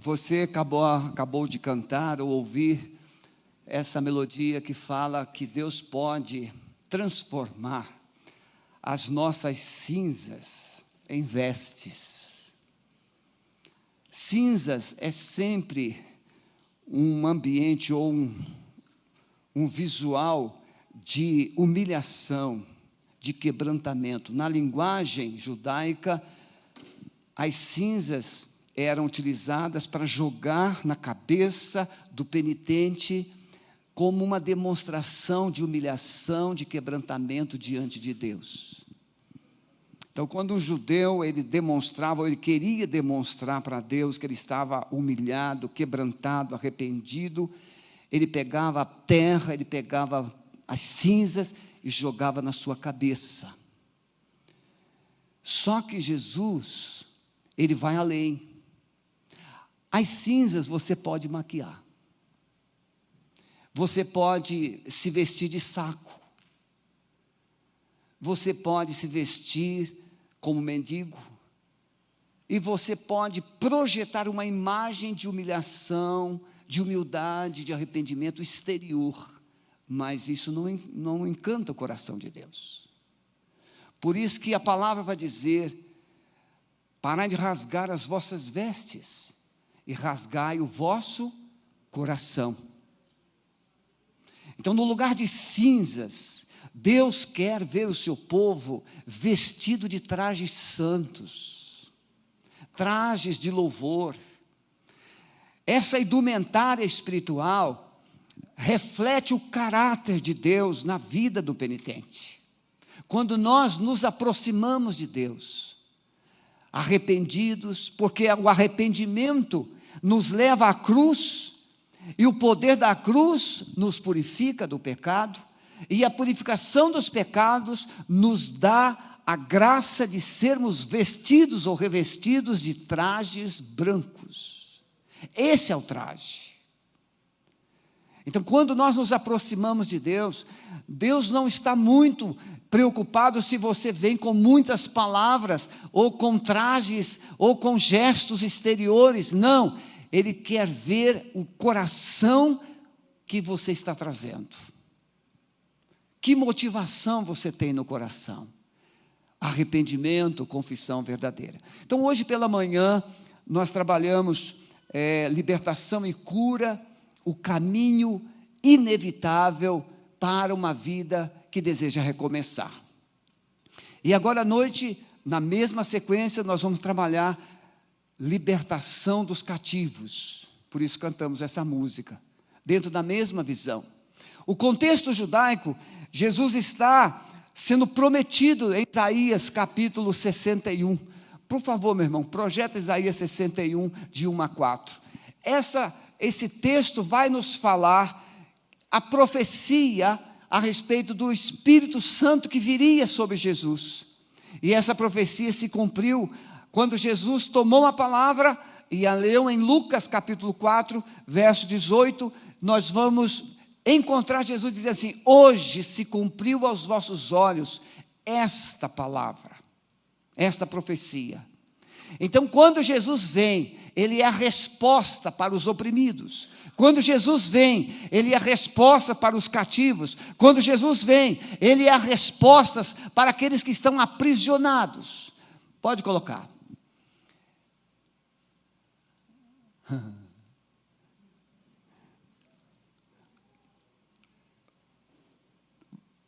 Você acabou de cantar ou ouvir essa melodia que fala que Deus pode transformar as nossas cinzas em vestes. Cinzas é sempre um ambiente ou um visual de humilhação, de quebrantamento. Na linguagem judaica, as cinzas eram utilizadas para jogar na cabeça do penitente como uma demonstração de humilhação, de quebrantamento diante de Deus. Então, quando um judeu, ele queria demonstrar para Deus que ele estava humilhado, quebrantado, arrependido, ele pegava a terra, ele pegava as cinzas e jogava na sua cabeça. Só que Jesus, ele vai além. As cinzas você pode maquiar. Você pode se vestir de saco. Você pode se vestir como mendigo. E você pode projetar uma imagem de humilhação, de humildade, de arrependimento exterior. Mas isso não encanta o coração de Deus. Por isso que a palavra vai dizer: parai de rasgar as vossas vestes e rasgai o vosso coração. Então, no lugar de cinzas, Deus quer ver o seu povo vestido de trajes santos, trajes de louvor. Essa indumentária espiritual reflete o caráter de Deus na vida do penitente. Quando nós nos aproximamos de Deus, arrependidos, porque o arrependimento nos leva à cruz, e o poder da cruz nos purifica do pecado, e a purificação dos pecados nos dá a graça de sermos vestidos ou revestidos de trajes brancos. Esse é o traje. Então, quando nós nos aproximamos de Deus, Deus não está muito preocupado se você vem com muitas palavras, ou com trajes, ou com gestos exteriores. Não, Ele quer ver o coração que você está trazendo. Que motivação você tem no coração? Arrependimento, confissão verdadeira. Então, hoje pela manhã, nós trabalhamos libertação e cura, o caminho inevitável para uma vida que deseja recomeçar. E agora à noite, na mesma sequência, nós vamos trabalhar libertação dos cativos. Por isso cantamos essa música, dentro da mesma visão. O contexto judaico, Jesus está sendo prometido em Isaías capítulo 61. Por favor, meu irmão, projeta Isaías 61, de 1 a 4. Esse texto vai nos falar a profecia a respeito do Espírito Santo que viria sobre Jesus. E essa profecia se cumpriu quando Jesus tomou a palavra e a leu em Lucas capítulo 4, verso 18, nós vamos encontrar Jesus dizendo assim: hoje se cumpriu aos vossos olhos esta palavra, esta profecia. Então, quando Jesus vem, Ele é a resposta para os oprimidos. Quando Jesus vem, Ele é a resposta para os cativos. Quando Jesus vem, Ele é a resposta para aqueles que estão aprisionados. Pode colocar.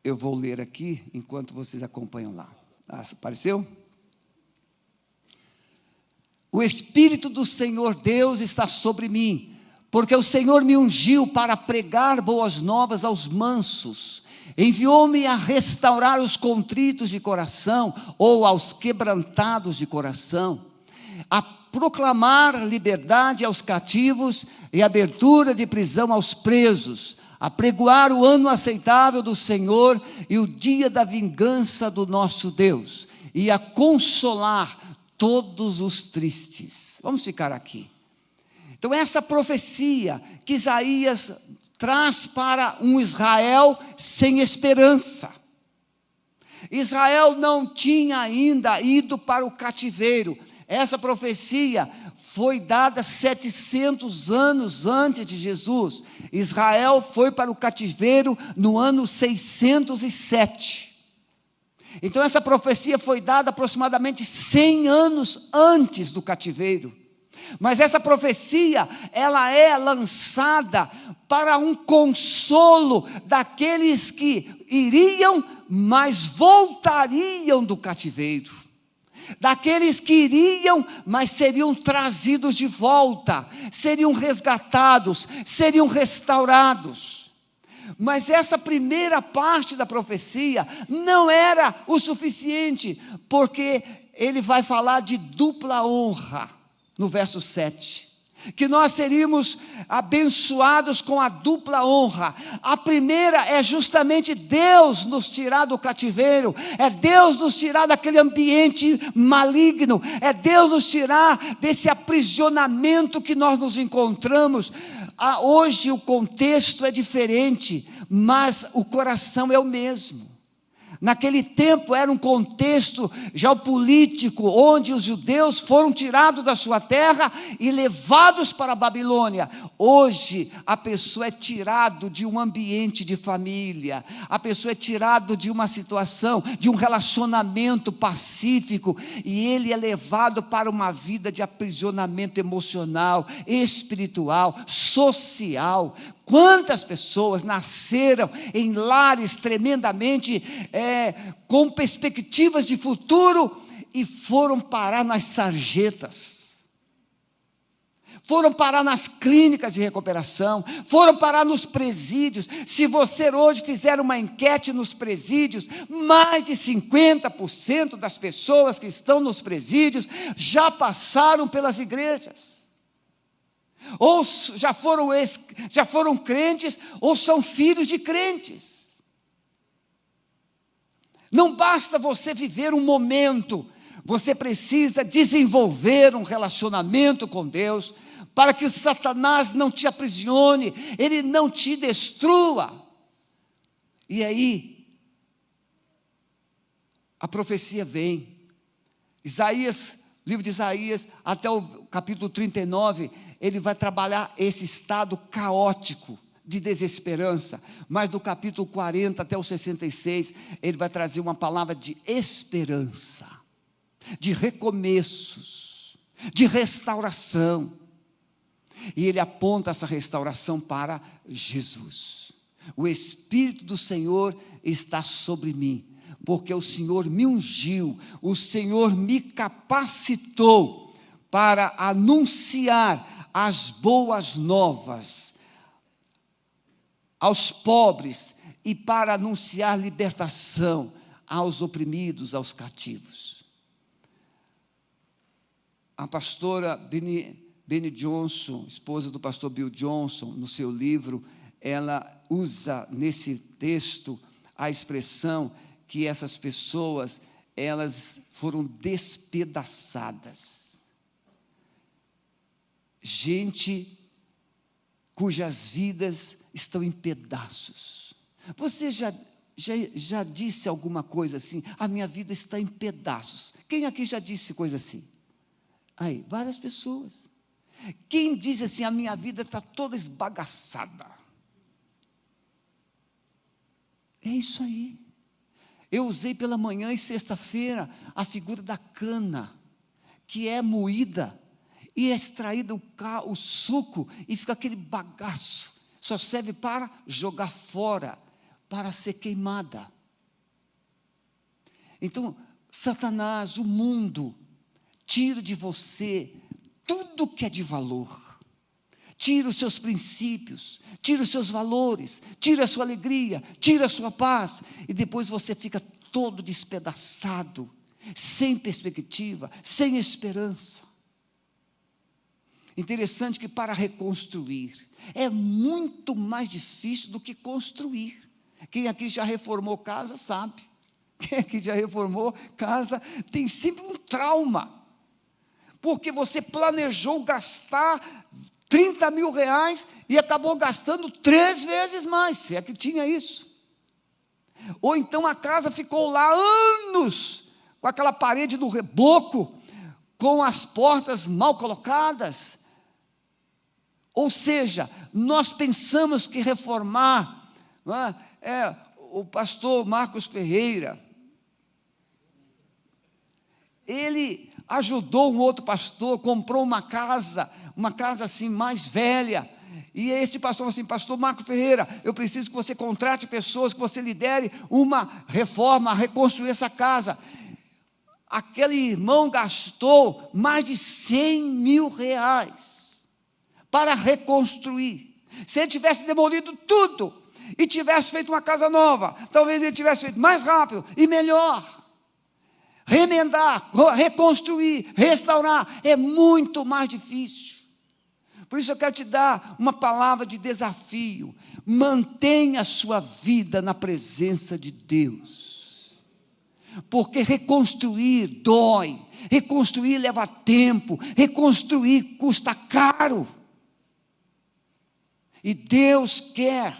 Eu vou ler aqui, enquanto vocês acompanham lá. Apareceu? O Espírito do Senhor Deus está sobre mim, porque o Senhor me ungiu para pregar boas novas aos mansos, enviou-me a restaurar os contritos de coração, ou aos quebrantados de coração, a proclamar liberdade aos cativos e abertura de prisão aos presos, a pregoar o ano aceitável do Senhor e o dia da vingança do nosso Deus, e a consolar todos os tristes. Vamos ficar aqui. Então, essa profecia que Isaías traz para um Israel sem esperança. Israel não tinha ainda ido para o cativeiro. essa profecia foi dada 700 anos antes de Jesus. Israel foi para o cativeiro no ano 607. Então essa profecia foi dada aproximadamente 100 anos antes do cativeiro. Mas essa profecia, ela é lançada para um consolo daqueles que iriam, mas voltariam do cativeiro. Daqueles que iriam, mas seriam trazidos de volta, seriam resgatados, seriam restaurados. Mas essa primeira parte da profecia não era o suficiente, porque ele vai falar de dupla honra, no verso 7. Que nós seríamos abençoados com a dupla honra. A primeira é justamente Deus nos tirar do cativeiro, é Deus nos tirar daquele ambiente maligno, é Deus nos tirar desse aprisionamento que nós nos encontramos. Hoje o contexto é diferente, mas o coração é o mesmo. Naquele tempo era um contexto geopolítico, onde os judeus foram tirados da sua terra e levados para a Babilônia. Hoje, a pessoa é tirado de um ambiente de família, a pessoa é tirado de uma situação, de um relacionamento pacífico, e ele é levado para uma vida de aprisionamento emocional, espiritual, social. Quantas pessoas nasceram em lares tremendamente com perspectivas de futuro e foram parar nas sarjetas, foram parar nas clínicas de recuperação, foram parar nos presídios. Se você hoje fizer uma enquete nos presídios, mais de 50% das pessoas que estão nos presídios já passaram pelas igrejas. Ou já foram crentes, ou são filhos de crentes. Não basta você viver um momento, você precisa desenvolver um relacionamento com Deus, para que o Satanás não te aprisione, ele não te destrua. E aí, a profecia vem. Livro de Isaías, até o capítulo 39, ele vai trabalhar esse estado caótico de desesperança, mas do capítulo 40 até o 66, ele vai trazer uma palavra de esperança, de recomeços, de restauração, e ele aponta essa restauração para Jesus. O Espírito do Senhor está sobre mim, porque o Senhor me ungiu, o Senhor me capacitou para anunciar as boas novas aos pobres e para anunciar libertação aos oprimidos, aos cativos. A pastora Beni Johnson, esposa do pastor Bill Johnson, no seu livro, ela usa nesse texto a expressão que essas pessoas, elas foram despedaçadas. Gente cujas vidas estão em pedaços. Você já disse alguma coisa assim? A minha vida está em pedaços. Quem aqui já disse coisa assim? Aí, várias pessoas. Quem diz assim, a minha vida está toda esbagaçada? É isso aí. Eu usei pela manhã e sexta-feira a figura da cana, que é moída, e é extraído o suco, e fica aquele bagaço, só serve para jogar fora, para ser queimada. Então, Satanás, o mundo, tira de você tudo que é de valor, tira os seus princípios, tira os seus valores, tira a sua alegria, tira a sua paz, e depois você fica todo despedaçado, sem perspectiva, sem esperança. Interessante que para reconstruir é muito mais difícil do que construir. Quem aqui já reformou casa sabe. Quem aqui já reformou casa tem sempre um trauma, porque você planejou gastar 30 mil reais e acabou gastando 3 vezes mais, se é que tinha isso. Ou então a casa ficou lá anos, com aquela parede do reboco, com as portas mal colocadas. Ou seja, nós pensamos que reformar, não é o pastor Marcos Ferreira, ele ajudou um outro pastor, comprou uma casa assim mais velha, e esse pastor falou assim: pastor Marcos Ferreira, eu preciso que você contrate pessoas, que você lidere uma reforma, reconstruir essa casa. Aquele irmão gastou mais de 100 mil reais para reconstruir. Se ele tivesse demolido tudo e tivesse feito uma casa nova, talvez ele tivesse feito mais rápido e melhor. Remendar, reconstruir, restaurar é muito mais difícil. Por isso eu quero te dar uma palavra de desafio: mantenha a sua vida na presença de Deus, porque reconstruir dói, reconstruir leva tempo, reconstruir custa caro, e Deus quer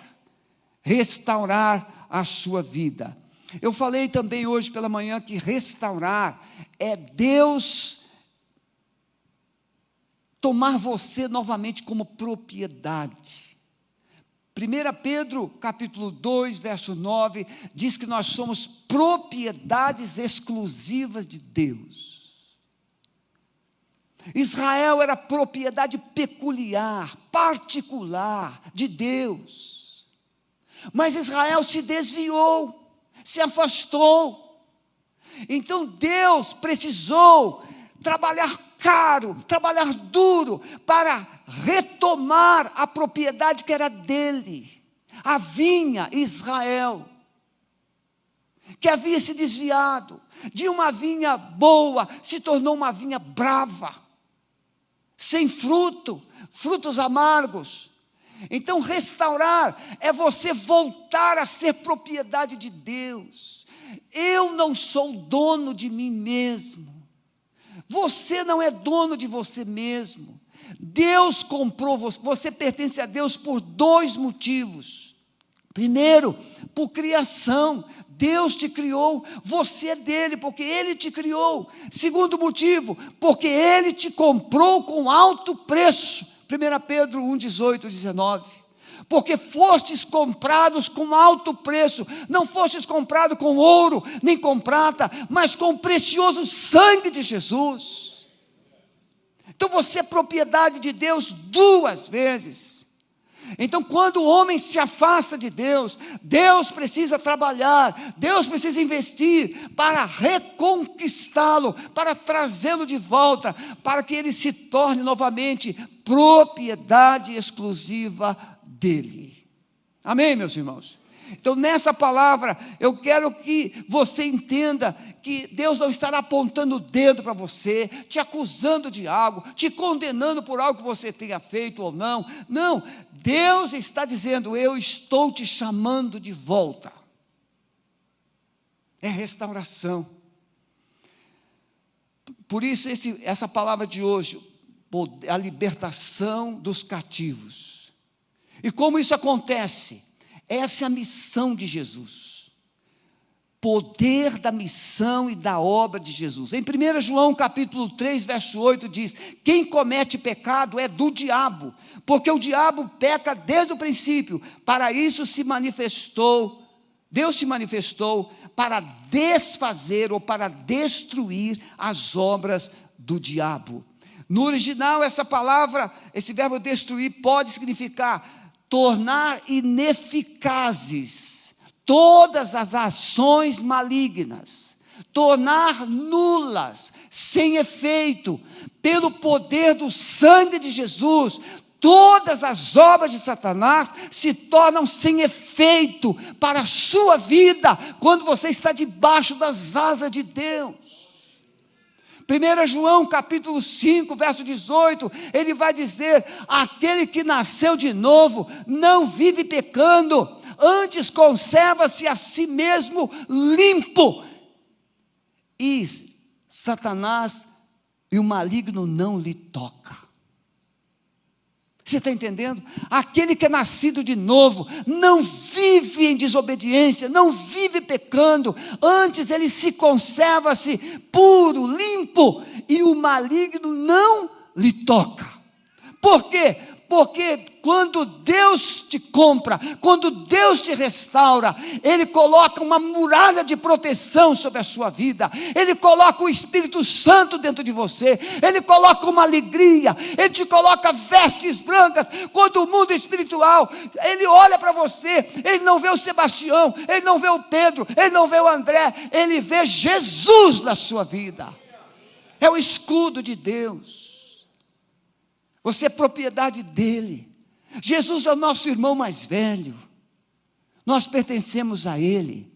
restaurar a sua vida. Eu falei também hoje pela manhã que restaurar é Deus tomar você novamente como propriedade. 1 Pedro capítulo 2, verso 9, diz que nós somos propriedades exclusivas de Deus. Israel era propriedade peculiar, particular de Deus. Mas Israel se desviou, se afastou. Então Deus precisou trabalhar caro, trabalhar duro para retomar a propriedade que era dele, a vinha Israel, que havia se desviado de uma vinha boa, se tornou uma vinha brava, sem fruto, frutos amargos. Então restaurar é você voltar a ser propriedade de Deus. Eu não sou dono de mim mesmo, você não é dono de você mesmo. Deus comprou você, você pertence a Deus por dois motivos. Primeiro, por criação, Deus te criou, você é dele, porque ele te criou. Segundo motivo, porque ele te comprou com alto preço. 1 Pedro 1, 18, 19, porque fostes comprados com alto preço, não fostes comprados com ouro, nem com prata, mas com o precioso sangue de Jesus. Então você é propriedade de Deus duas vezes. Então quando o homem se afasta de Deus, Deus precisa trabalhar, Deus precisa investir para reconquistá-lo, para trazê-lo de volta, para que ele se torne novamente propriedade exclusiva dele. Amém, meus irmãos? Então nessa palavra eu quero que você entenda que Deus não estará apontando o dedo para você, te acusando de algo, te condenando por algo que você tenha feito ou não. Não, Deus está dizendo: eu estou te chamando de volta. É restauração. Por isso essa palavra de hoje, a libertação dos cativos. E como isso acontece? Essa é a missão de Jesus. Poder da missão e da obra de Jesus. Em 1 João capítulo 3, verso 8 diz: quem comete pecado é do diabo, porque o diabo peca desde o princípio. Para isso Deus se manifestou para desfazer ou para destruir as obras do diabo. No original, essa palavra, esse verbo destruir, pode significar tornar ineficazes todas as ações malignas, tornar nulas, sem efeito, pelo poder do sangue de Jesus. Todas as obras de Satanás se tornam sem efeito para a sua vida, quando você está debaixo das asas de Deus. 1 João capítulo 5, verso 18, ele vai dizer: aquele que nasceu de novo não vive pecando, antes conserva-se a si mesmo limpo, e Satanás e o maligno não lhe toca. Você está entendendo? Aquele que é nascido de novo, não vive em desobediência, não vive pecando, antes ele se conserva-se puro, limpo, e o maligno não lhe toca. Por quê? Porque quando Deus te compra, quando Deus te restaura, Ele coloca uma muralha de proteção sobre a sua vida, Ele coloca o Espírito Santo dentro de você, Ele coloca uma alegria, Ele te coloca vestes brancas. Quando o mundo espiritual, Ele olha para você, Ele não vê o Sebastião, Ele não vê o Pedro, Ele não vê o André, Ele vê Jesus na sua vida. É o escudo de Deus. Você é propriedade dele. Jesus é o nosso irmão mais velho. Nós pertencemos a ele.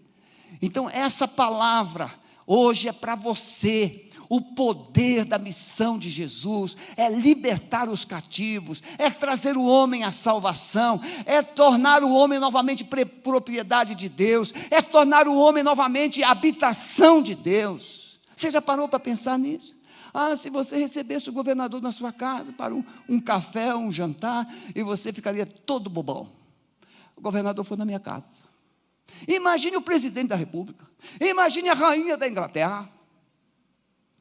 Então essa palavra hoje é para você. O poder da missão de Jesus é libertar os cativos, é trazer o homem à salvação, é tornar o homem novamente propriedade de Deus, é tornar o homem novamente habitação de Deus. Você já parou para pensar nisso? Se você recebesse o governador na sua casa para um café, um jantar, e você ficaria todo bobão. O governador foi na minha casa. Imagine o presidente da república. Imagine a rainha da Inglaterra.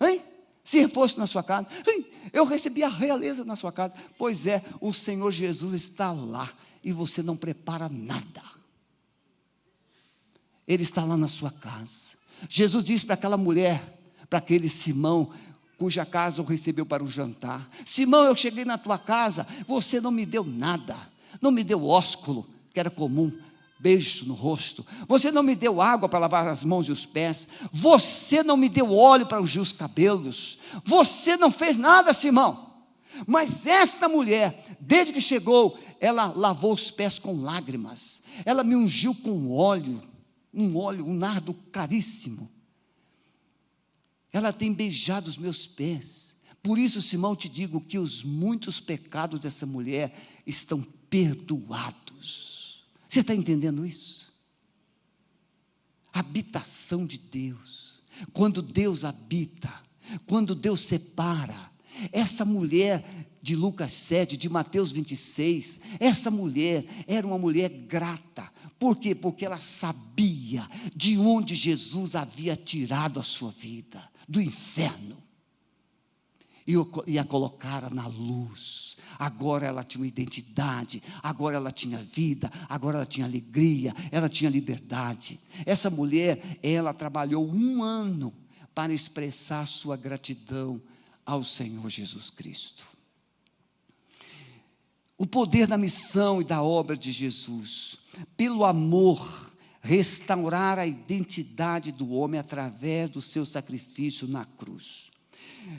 Hein? Se fosse na sua casa. Hein? Eu recebi a realeza na sua casa. Pois é, o Senhor Jesus está lá, e você não prepara nada. Ele está lá na sua casa. Jesus disse para aquela mulher, para aquele Simão, cuja casa o recebeu para o jantar: Simão, eu cheguei na tua casa, você não me deu nada, não me deu ósculo, que era comum, beijo no rosto, você não me deu água para lavar as mãos e os pés, você não me deu óleo para ungir os cabelos, você não fez nada, Simão. Mas esta mulher, desde que chegou, ela lavou os pés com lágrimas, ela me ungiu com óleo, um nardo caríssimo. Ela tem beijado os meus pés. Por isso, Simão, te digo que os muitos pecados dessa mulher estão perdoados. Você está entendendo isso? Habitação de Deus. Quando Deus habita, quando Deus separa, essa mulher de Lucas 7, de Mateus 26, essa mulher era uma mulher grata. Por quê? Porque ela sabia de onde Jesus havia tirado a sua vida, do inferno, e a colocara na luz. Agora ela tinha uma identidade, agora ela tinha vida, agora ela tinha alegria, ela tinha liberdade. Essa mulher, ela trabalhou 1 ano para expressar sua gratidão ao Senhor Jesus Cristo. O poder da missão e da obra de Jesus, pelo amor, restaurar a identidade do homem através do seu sacrifício na cruz.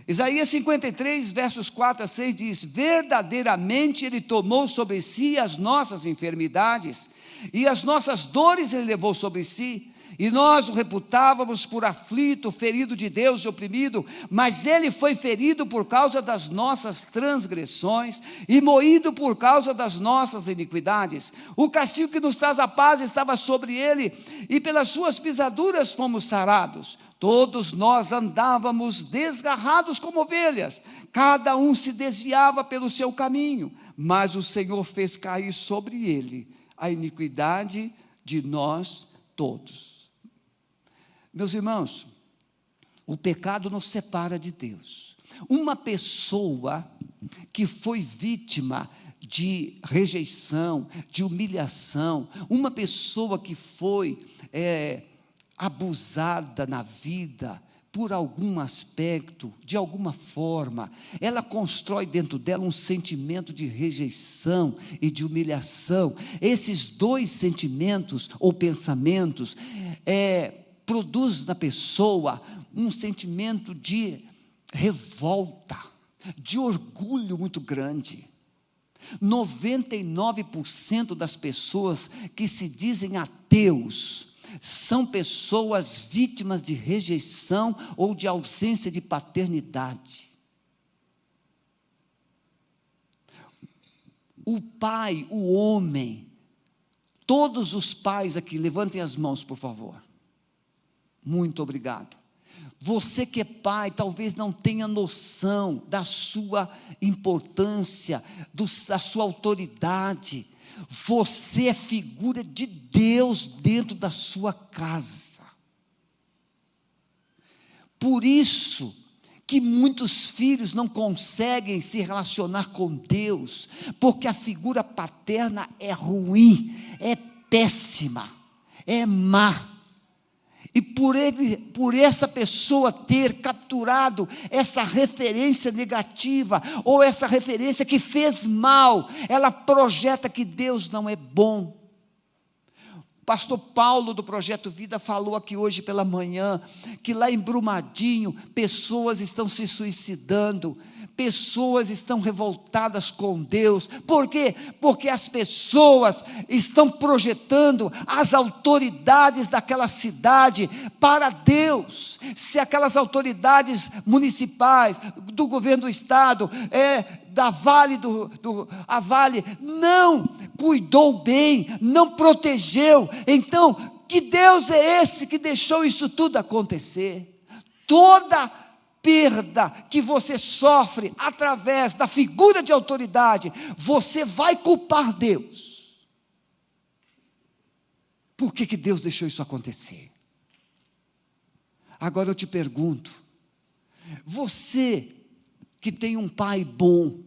Isaías 53, versos 4 a 6 diz: verdadeiramente Ele tomou sobre si as nossas enfermidades, e as nossas dores Ele levou sobre si, e nós o reputávamos por aflito, ferido de Deus e oprimido, mas Ele foi ferido por causa das nossas transgressões, e moído por causa das nossas iniquidades. O castigo que nos traz a paz estava sobre Ele, e pelas suas pisaduras fomos sarados. Todos nós andávamos desgarrados como ovelhas, cada um se desviava pelo seu caminho, mas o Senhor fez cair sobre Ele a iniquidade de nós todos. Meus irmãos, o pecado nos separa de Deus. Uma pessoa que foi vítima de rejeição, de humilhação, uma pessoa que foi abusada na vida por algum aspecto, de alguma forma, ela constrói dentro dela um sentimento de rejeição e de humilhação. Esses dois sentimentos ou pensamentos produz na pessoa um sentimento de revolta, de orgulho muito grande. 99% das pessoas que se dizem ateus são pessoas vítimas de rejeição ou de ausência de paternidade. O pai, o homem, todos os pais aqui, levantem as mãos, por favor. Muito obrigado. Você que é pai, talvez não tenha noção da sua importância, da sua autoridade. Você é figura de Deus dentro da sua casa. Por isso que muitos filhos não conseguem se relacionar com Deus, porque a figura paterna é ruim, é péssima, é má. E por essa pessoa ter capturado essa referência negativa, ou essa referência que fez mal, ela projeta que Deus não é bom. Pastor Paulo, do Projeto Vida, falou aqui hoje pela manhã, que lá em Brumadinho, pessoas estão se suicidando, pessoas estão revoltadas com Deus. Por quê? Porque as pessoas estão projetando as autoridades daquela cidade para Deus. Se aquelas autoridades municipais, do governo do estado, da Vale, a Vale, não cuidou bem, não protegeu, então, que Deus é esse que deixou isso tudo acontecer? Toda perda que você sofre através da figura de autoridade, você vai culpar Deus. Por que Deus deixou isso acontecer? Agora eu te pergunto, você que tem um pai bom,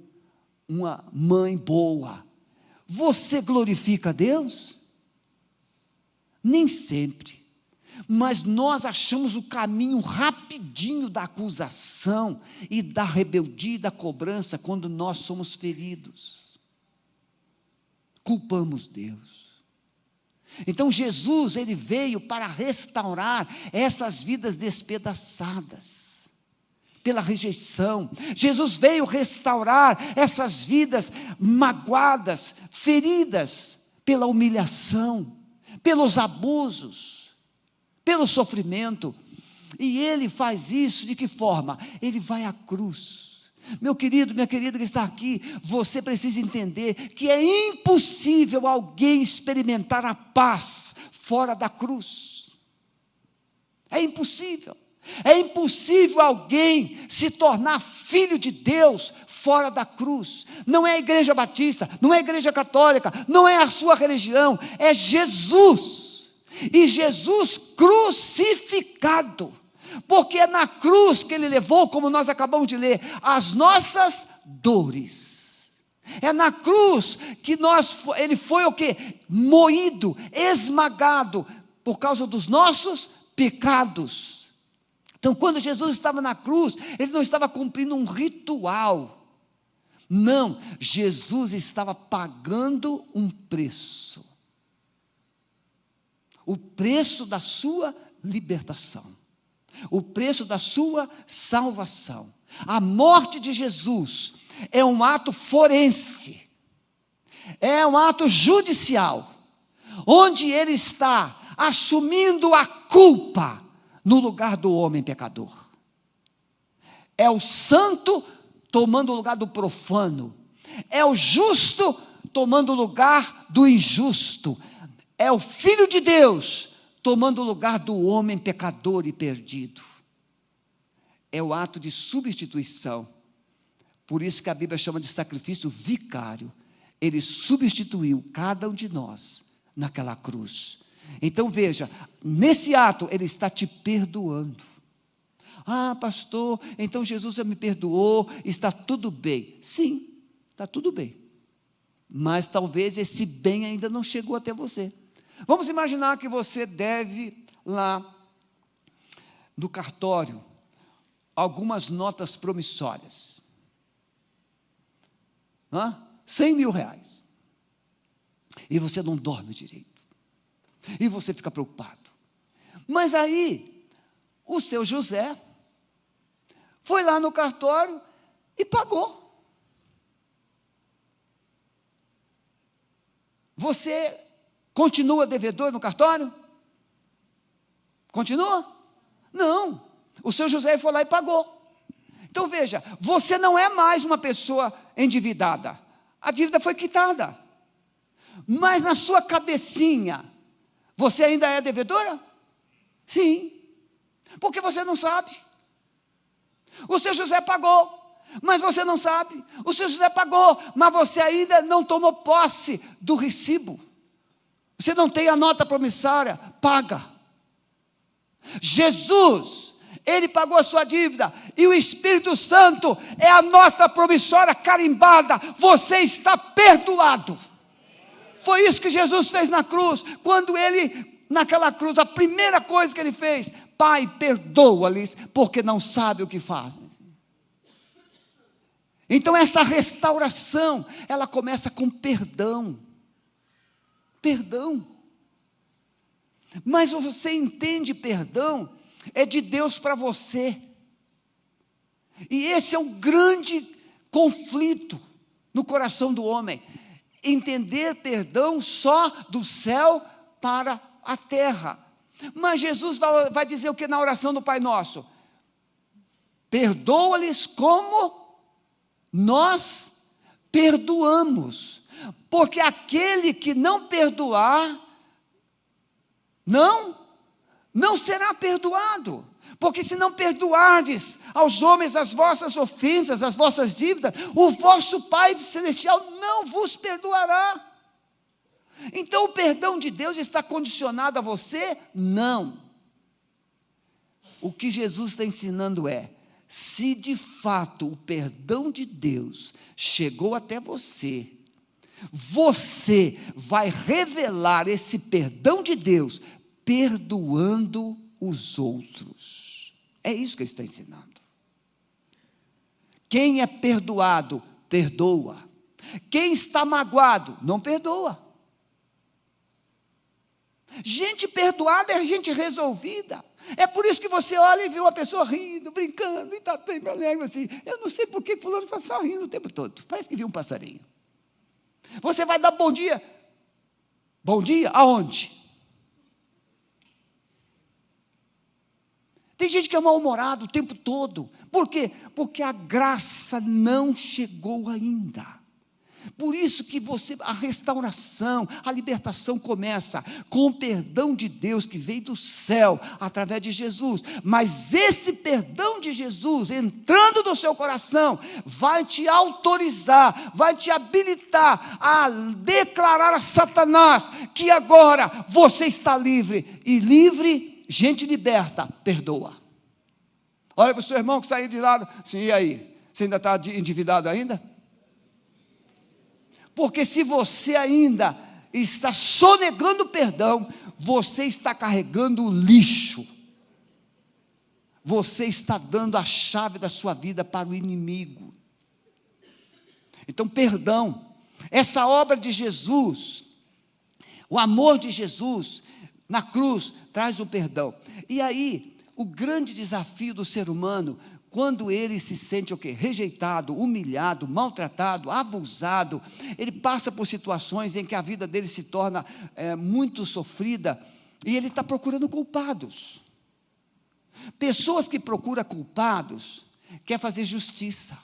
uma mãe boa, você glorifica a Deus? Nem sempre. Mas nós achamos o caminho rapidinho da acusação e da rebeldia e da cobrança quando nós somos feridos. Culpamos Deus. Então Jesus, ele veio para restaurar essas vidas despedaçadas pela rejeição. Jesus veio restaurar essas vidas magoadas, feridas pela humilhação, pelos abusos, pelo sofrimento. E ele faz isso de que forma? Ele vai à cruz. Meu querido, minha querida que está aqui, você precisa entender que é impossível alguém experimentar a paz fora da cruz. É impossível. É impossível alguém se tornar filho de Deus fora da cruz. Não é a igreja batista, não é a igreja católica, não é a sua religião, é Jesus. E Jesus crucificado. Porque é na cruz que ele levou, como nós acabamos de ler, as nossas dores. É na cruz que ele foi o quê? Moído, esmagado, por causa dos nossos pecados. Então, quando Jesus estava na cruz, ele não estava cumprindo um ritual. Não, Jesus estava pagando um preço. O preço da sua libertação. O preço da sua salvação. A morte de Jesus é um ato forense, é um ato judicial, onde ele está assumindo a culpa no lugar do homem pecador. É o santo tomando o lugar do profano, é o justo tomando o lugar do injusto, é o Filho de Deus tomando o lugar do homem pecador e perdido. É o ato de substituição. Por isso que a Bíblia chama de sacrifício vicário. Ele substituiu cada um de nós naquela cruz. Então veja, nesse ato ele está te perdoando. Ah, pastor, então Jesus já me perdoou, está tudo bem. Sim, está tudo bem. Mas talvez esse bem ainda não chegou até você. Vamos imaginar que você deve lá no cartório algumas notas promissórias. 100 mil reais. E você não dorme direito. E você fica preocupado. Mas aí, o seu José foi lá no cartório e pagou. Você continua devedor no cartório? Continua? Não. O seu José foi lá e pagou. Então veja, você não é mais uma pessoa endividada. A dívida foi quitada. Mas na sua cabecinha, você ainda é devedora? Sim. Porque você não sabe. O seu José pagou, mas você não sabe. O seu José pagou, mas você ainda não tomou posse do recibo. Você não tem a nota promissória, paga. Jesus, Ele pagou a sua dívida, e o Espírito Santo é a nota promissória carimbada. Você está perdoado. Foi isso que Jesus fez na cruz. Quando Ele, naquela cruz, a primeira coisa que Ele fez: Pai, perdoa-lhes, porque não sabem o que fazem. Então essa restauração, ela começa com perdão. Perdão. Mas você entende, perdão é de Deus para você. E esse é o grande conflito no coração do homem. Entender perdão só do céu para a terra. Mas Jesus vai dizer o que na oração do Pai Nosso? Perdoa-lhes como nós perdoamos. Porque aquele que não perdoar, não será perdoado. Porque se não perdoardes aos homens as vossas ofensas, as vossas dívidas, o vosso Pai Celestial não vos perdoará. Então o perdão de Deus está condicionado a você? Não. O que Jesus está ensinando é: se de fato o perdão de Deus chegou até você, você vai revelar esse perdão de Deus perdoando os outros. É isso que ele está ensinando. Quem é perdoado, perdoa. Quem está magoado, não perdoa. Gente perdoada é gente resolvida. É por isso que você olha e vê uma pessoa rindo, brincando, e está bem alegre assim. Eu não sei por que fulano está só rindo o tempo todo. Parece que viu um passarinho. Você vai dar bom dia. Bom dia aonde? Tem gente que é mal-humorado o tempo todo. Por quê? Porque a graça não chegou ainda. Por isso que a restauração, a libertação começa com o perdão de Deus que veio do céu através de Jesus. Mas esse perdão de Jesus entrando no seu coração vai te autorizar, vai te habilitar a declarar a Satanás que agora você está livre. E livre, gente liberta, perdoa. Olha para o seu irmão que saiu de lado, sim, e aí? Você ainda está endividado ainda? Porque se você ainda está sonegando perdão, você está carregando o lixo. Você está dando a chave da sua vida para o inimigo. Então, perdão, essa obra de Jesus, o amor de Jesus na cruz, traz o perdão. E aí, o grande desafio do ser humano, quando ele se sente o quê? Rejeitado, humilhado, maltratado, abusado, ele passa por situações em que a vida dele se torna muito sofrida, e ele está procurando culpados. Pessoas que procuram culpados, quer fazer justiça.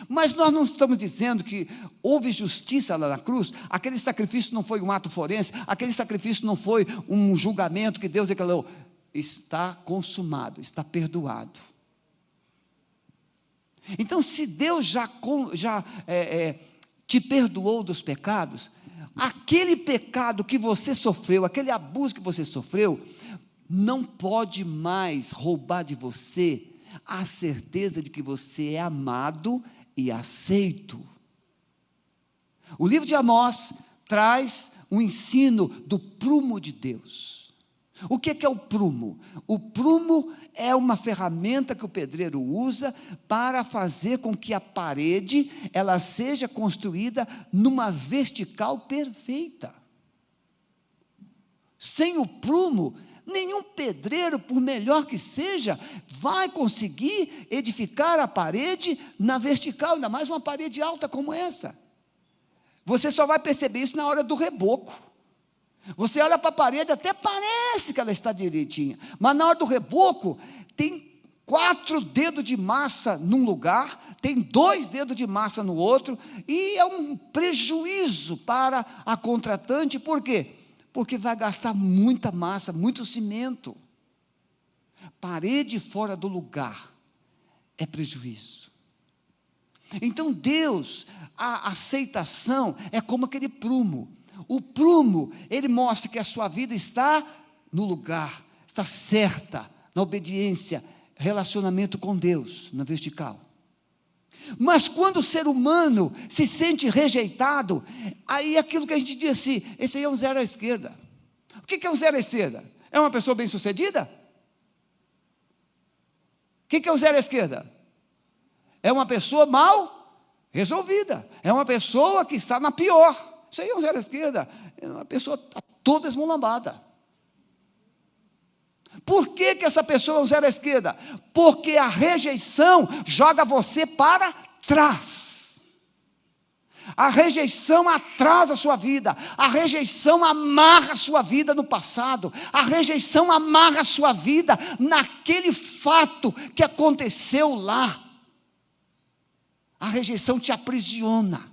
Mas nós não estamos dizendo que houve justiça lá na cruz. Aquele sacrifício não foi um ato forense, aquele sacrifício não foi um julgamento que Deus declarou. Está consumado, está perdoado. Então, se Deus já te perdoou dos pecados, aquele pecado que você sofreu, aquele abuso que você sofreu, não pode mais roubar de você a certeza de que você é amado e aceito. O livro de Amós traz um ensino do prumo de Deus. O que é o prumo? O prumo é uma ferramenta que o pedreiro usa para fazer com que a parede ela seja construída numa vertical perfeita. Sem o prumo, nenhum pedreiro, por melhor que seja, vai conseguir edificar a parede na vertical, ainda mais uma parede alta como essa. Você só vai perceber isso na hora do reboco. Você olha para a parede, até parece que ela está direitinha, mas na hora do reboco, tem 4 dedos de massa num lugar, tem 2 dedos de massa no outro, e é um prejuízo para a contratante. Por quê? Porque vai gastar muita massa, muito cimento. Parede fora do lugar é prejuízo. Então Deus, a aceitação é como aquele prumo. O prumo, ele mostra que a sua vida está no lugar, está certa, na obediência, relacionamento com Deus, na vertical. Mas quando o ser humano se sente rejeitado, aí aquilo que a gente diz assim, esse aí é um zero à esquerda. O que é um zero à esquerda? É uma pessoa bem sucedida? O que é um zero à esquerda? É uma pessoa mal resolvida, é uma pessoa que está na pior. Isso aí é um zero à esquerda, é uma pessoa toda esmolambada. Por que essa pessoa é um zero à esquerda? Porque a rejeição joga você para trás. A rejeição atrasa a sua vida, a rejeição amarra a sua vida no passado, a rejeição amarra a sua vida naquele fato que aconteceu lá. A rejeição te aprisiona.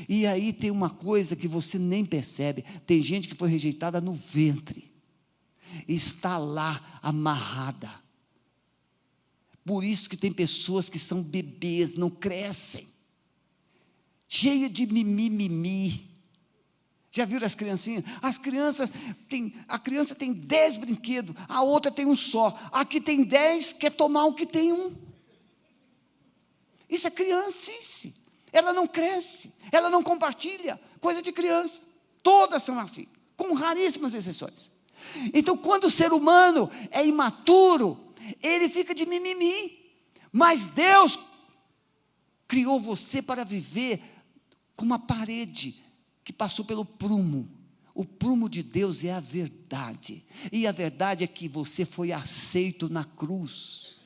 E aí tem uma coisa que você nem percebe, tem gente que foi rejeitada no ventre, está lá amarrada. Por isso que tem pessoas que são bebês, não crescem, cheia de mimimi. Já viram as criancinhas? As crianças a criança tem 10 brinquedos, a outra tem um só. Aqui tem 10, quer tomar o que tem um. Isso é criancice. Ela não cresce, ela não compartilha, coisa de criança. Todas são assim, com raríssimas exceções. Então, quando o ser humano é imaturo, ele fica de mimimi. Mas Deus criou você para viver com uma parede que passou pelo prumo. O prumo de Deus é a verdade. E a verdade é que você foi aceito na cruz.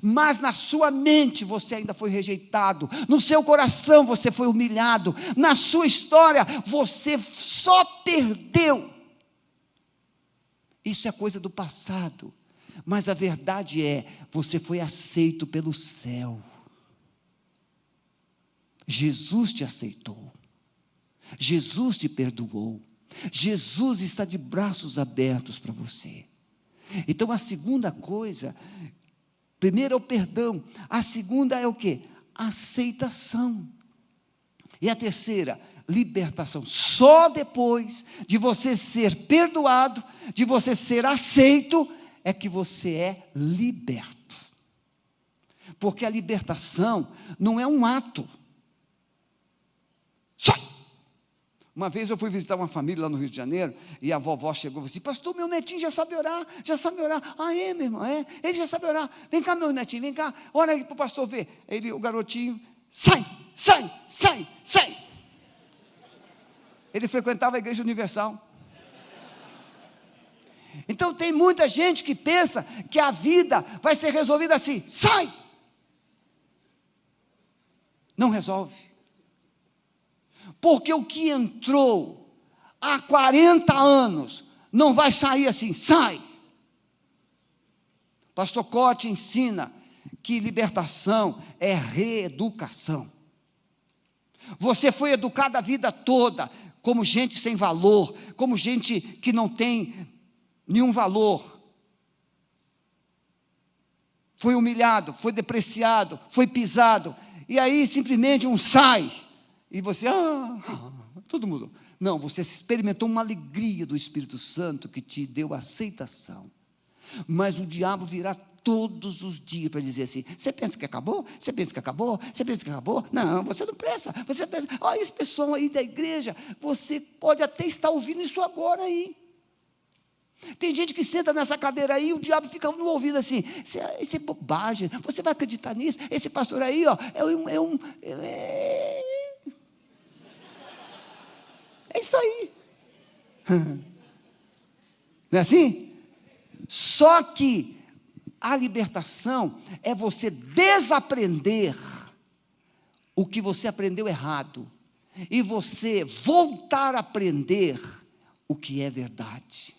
Mas na sua mente você ainda foi rejeitado, no seu coração você foi humilhado, na sua história você só perdeu. Isso é coisa do passado, mas a verdade é, você foi aceito pelo céu. Jesus te aceitou, Jesus te perdoou, Jesus está de braços abertos para você. Então a segunda coisa, primeiro é o perdão, a segunda é o quê? Aceitação. E a terceira, libertação. Só depois de você ser perdoado, de você ser aceito, é que você é liberto. Porque a libertação não é um ato. Sai! Uma vez eu fui visitar uma família lá no Rio de Janeiro, e a vovó chegou e falou assim, pastor, meu netinho já sabe orar, já sabe orar. Ah, é, meu irmão, é? Ele já sabe orar. Vem cá, meu netinho, vem cá, olha aí para o pastor ver. O garotinho, sai, sai, sai, sai. Ele frequentava a Igreja Universal. Então tem muita gente que pensa que a vida vai ser resolvida assim, sai. Não resolve. Porque o que entrou há 40 anos não vai sair assim, sai. Pastor Cote ensina que libertação é reeducação. Você foi educado a vida toda como gente sem valor, como gente que não tem nenhum valor. Foi humilhado, foi depreciado, foi pisado, e aí simplesmente um sai. E você, tudo mudou. Não, você experimentou uma alegria do Espírito Santo que te deu aceitação. Mas o diabo virá todos os dias para dizer assim, você pensa que acabou? Você pensa que acabou? Você pensa que acabou? Não, você não presta. Você pensa, olha esse pessoal aí da igreja, você pode até estar ouvindo isso agora aí. Tem gente que senta nessa cadeira aí, o diabo fica no ouvido assim, isso é bobagem, você vai acreditar nisso? Esse pastor aí, ó, é isso aí. Não é assim? Só que a libertação é você desaprender o que você aprendeu errado e você voltar a aprender o que é verdade.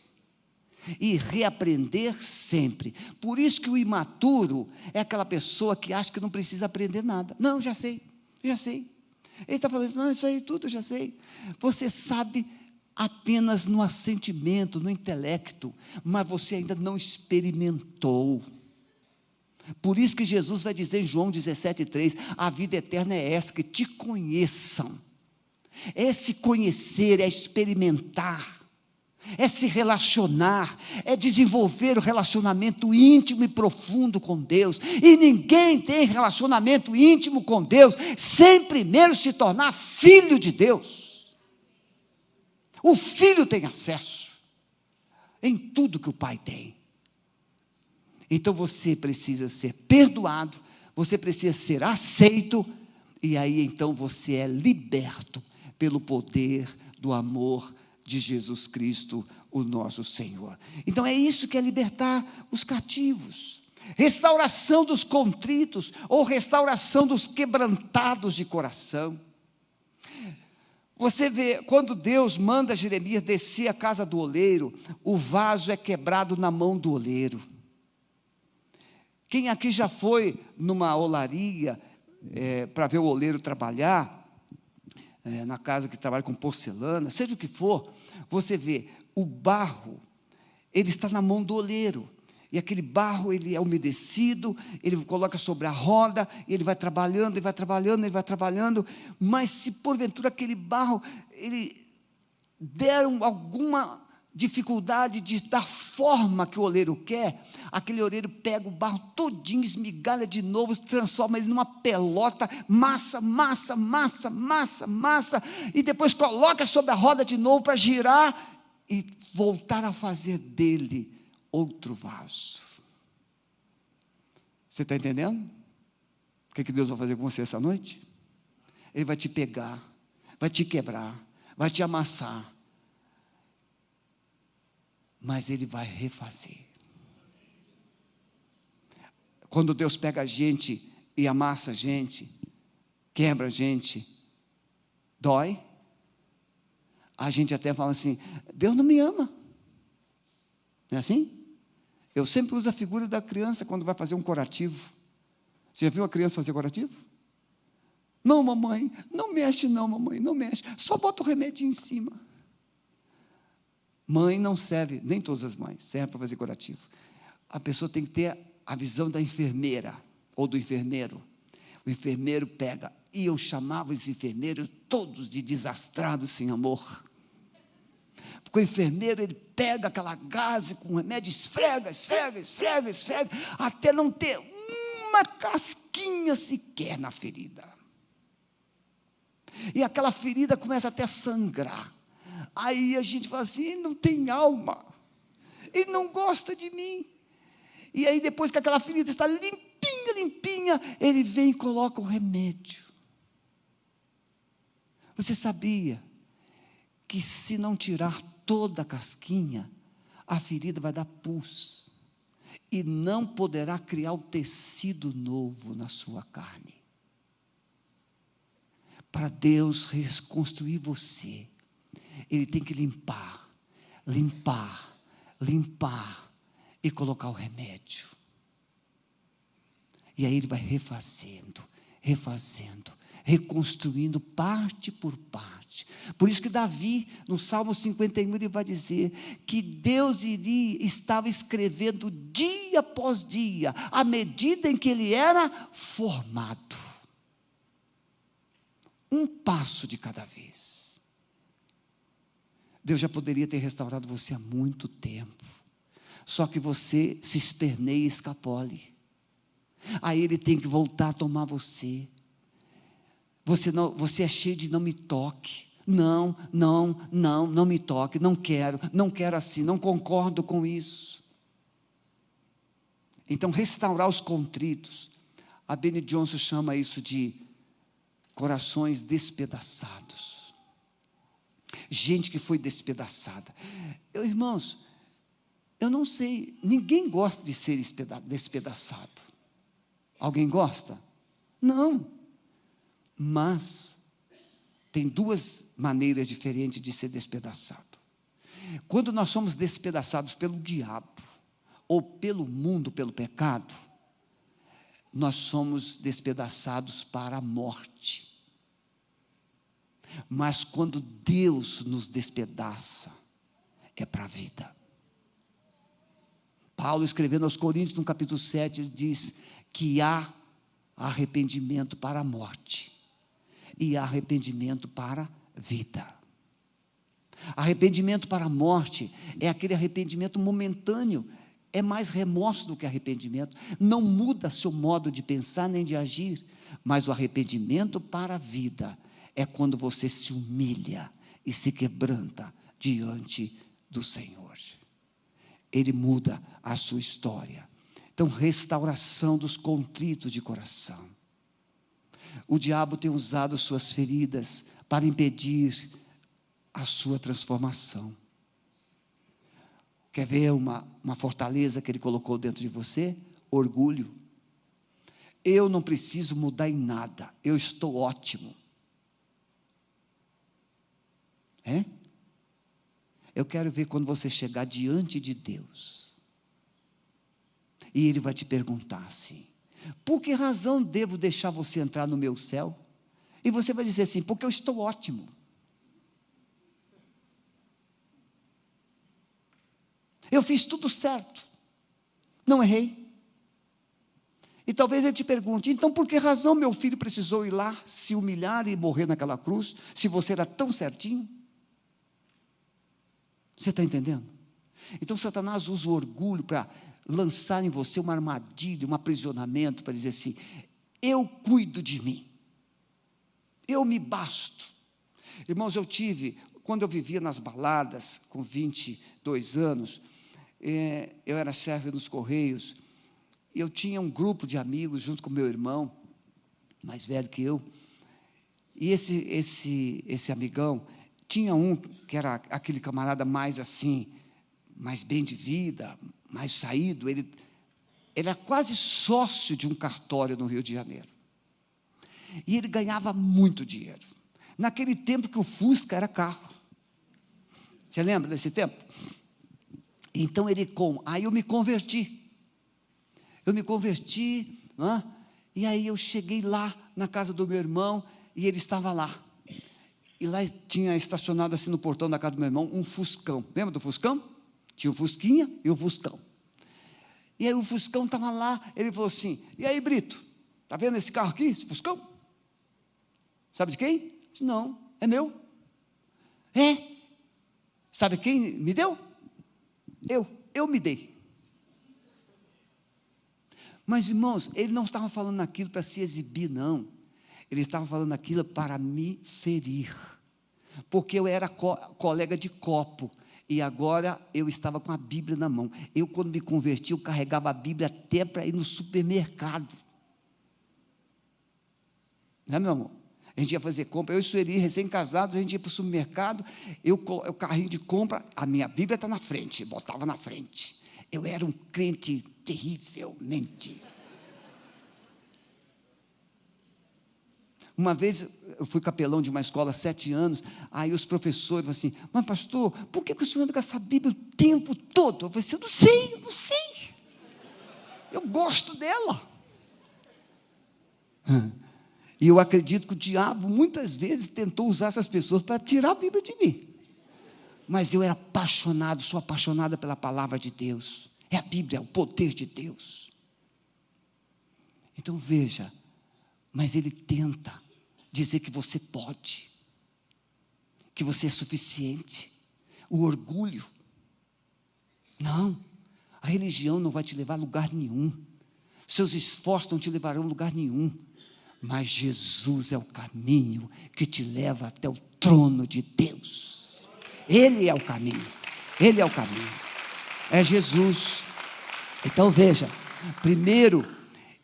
E reaprender sempre. Por isso que o imaturo é aquela pessoa que acha que não precisa aprender nada. Não, já sei. Ele está falando assim, não, isso aí tudo eu já sei. Você sabe apenas no assentimento, no intelecto, mas você ainda não experimentou. Por isso que Jesus vai dizer em João 17,3, a vida eterna é essa, que te conheçam. É se conhecer, é experimentar, é se relacionar, é desenvolver o relacionamento íntimo e profundo com Deus. E ninguém tem relacionamento íntimo com Deus sem primeiro se tornar filho de Deus. O filho tem acesso em tudo que o pai tem. Então você precisa ser perdoado, você precisa ser aceito, e aí então você é liberto pelo poder do amor de Jesus Cristo, o nosso Senhor. Então é isso que é libertar os cativos, restauração dos contritos, ou restauração dos quebrantados de coração. Você vê, quando Deus manda Jeremias descer à casa do oleiro, o vaso é quebrado na mão do oleiro. Quem aqui já foi numa olaria para ver o oleiro trabalhar, na casa que trabalha com porcelana, seja o que for, você vê, o barro, ele está na mão do oleiro, e aquele barro, ele é umedecido, ele coloca sobre a roda, e ele vai trabalhando, ele vai trabalhando, ele vai trabalhando, mas se porventura aquele barro, ele der alguma dificuldade de dar forma que o oleiro quer, aquele oleiro pega o barro todinho, esmigalha de novo, transforma ele numa pelota, massa, e depois coloca sobre a roda de novo para girar e voltar a fazer dele outro vaso. Você está entendendo? O que Deus vai fazer com você essa noite? Ele vai te pegar, vai te quebrar, vai te amassar, mas Ele vai refazer. Quando Deus pega a gente e amassa a gente, quebra a gente, dói. A gente até fala assim, Deus não me ama. Não é assim? Eu sempre uso a figura da criança quando vai fazer um curativo. Você já viu a criança fazer curativo? Não, mamãe, não mexe não, mamãe, não mexe. Só bota o remédio em cima. Mãe não serve, nem todas as mães servem para fazer curativo. A pessoa tem que ter a visão da enfermeira ou do enfermeiro. O enfermeiro pega, e eu chamava os enfermeiros todos de desastrados sem amor. Porque o enfermeiro, ele pega aquela gaze com remédio, esfrega, até não ter uma casquinha sequer na ferida. E aquela ferida começa até a sangrar. Aí a gente fala assim, ele não tem alma, ele não gosta de mim. E aí depois que aquela ferida está limpinha, ele vem e coloca o remédio. Você sabia que se não tirar toda a casquinha, a ferida vai dar pus, e não poderá criar o tecido novo na sua carne? Para Deus reconstruir você, Ele tem que limpar, e colocar o remédio. E aí Ele vai refazendo, reconstruindo parte por parte. Por isso que Davi, no Salmo 51, ele vai dizer que Deus estava escrevendo dia após dia, à medida em que ele era formado. Um passo de cada vez. Deus já poderia ter restaurado você há muito tempo, só que você se esperneia e escapole. Aí Ele tem que voltar a tomar você. Você é cheio de não me toque, não me toque, não quero assim, não concordo com isso. Então restaurar os contritos, a Benny Johnson chama isso de corações despedaçados. Gente que foi despedaçada. Irmãos, eu não sei, ninguém gosta de ser despedaçado. Alguém gosta? Não. Mas tem duas maneiras diferentes de ser despedaçado. Quando nós somos despedaçados pelo diabo, ou pelo mundo, pelo pecado, nós somos despedaçados para a morte. Mas quando Deus nos despedaça, é para a vida. Paulo, escrevendo aos Coríntios, no capítulo 7, ele diz que há arrependimento para a morte e arrependimento para a vida. Arrependimento para a morte é aquele arrependimento momentâneo, é mais remorso do que arrependimento, não muda seu modo de pensar nem de agir, mas o arrependimento para a vida é quando você se humilha e se quebranta diante do Senhor. Ele muda a sua história. Então, restauração dos contritos de coração. O diabo tem usado suas feridas para impedir a sua transformação. Quer ver uma fortaleza que ele colocou dentro de você? Orgulho. Eu não preciso mudar em nada, eu estou ótimo. Eu quero ver quando você chegar diante de Deus, e Ele vai te perguntar assim: por que razão devo deixar você entrar no meu céu? E você vai dizer assim: porque eu estou ótimo. Eu fiz tudo certo, não errei. E talvez ele te pergunte: então por que razão meu filho precisou ir lá se humilhar e morrer naquela cruz, se você era tão certinho? Você está entendendo? Então Satanás usa o orgulho para lançar em você uma armadilha, um aprisionamento, para dizer assim: eu cuido de mim, eu me basto. Irmãos, quando eu vivia nas baladas, com 22 anos, eu era chefe dos Correios, e eu tinha um grupo de amigos, junto com meu irmão, mais velho que eu, e esse amigão, tinha um que era aquele camarada mais assim, mais bem de vida, mais saído, ele era quase sócio de um cartório no Rio de Janeiro, e ele ganhava muito dinheiro, naquele tempo que o Fusca era carro. Você lembra desse tempo? Então aí eu me converti, e aí eu cheguei lá na casa do meu irmão, e ele estava lá, e lá tinha estacionado assim no portão da casa do meu irmão, um Fuscão. Lembra do Fuscão? Tinha o Fusquinha e o Fuscão, e aí o Fuscão estava lá. Ele falou assim: e aí, Brito, está vendo esse carro aqui, esse Fuscão? Sabe de quem? Eu disse: não, é meu. Sabe quem me deu? Eu me dei. Mas, irmãos, ele não estava falando aquilo para se exibir, não. Ele estava falando aquilo para me ferir, porque eu era colega de copo, e agora eu estava com a Bíblia na mão. Eu, quando me converti, eu carregava a Bíblia até para ir no supermercado. Não é, meu amor? A gente ia fazer compra, eu e Sueli, recém-casados, a gente ia para o supermercado, o carrinho de compra, a minha Bíblia está na frente, botava na frente. Eu era um crente terrivelmente. Uma vez eu fui capelão de uma escola há 7 anos, aí os professores falaram assim: mas pastor, por que o senhor anda com essa Bíblia o tempo todo? Eu falei assim: eu não sei, eu gosto dela. E eu acredito que o diabo muitas vezes tentou usar essas pessoas para tirar a Bíblia de mim, mas eu era apaixonado, sou apaixonada pela palavra de Deus, é a Bíblia, é o poder de Deus. Então veja, mas ele tenta dizer que você pode, que você é suficiente. O orgulho, não, a religião não vai te levar a lugar nenhum, seus esforços não te levarão a lugar nenhum, mas Jesus é o caminho que te leva até o trono de Deus. Ele é o caminho, Ele é o caminho, é Jesus. Então veja, primeiro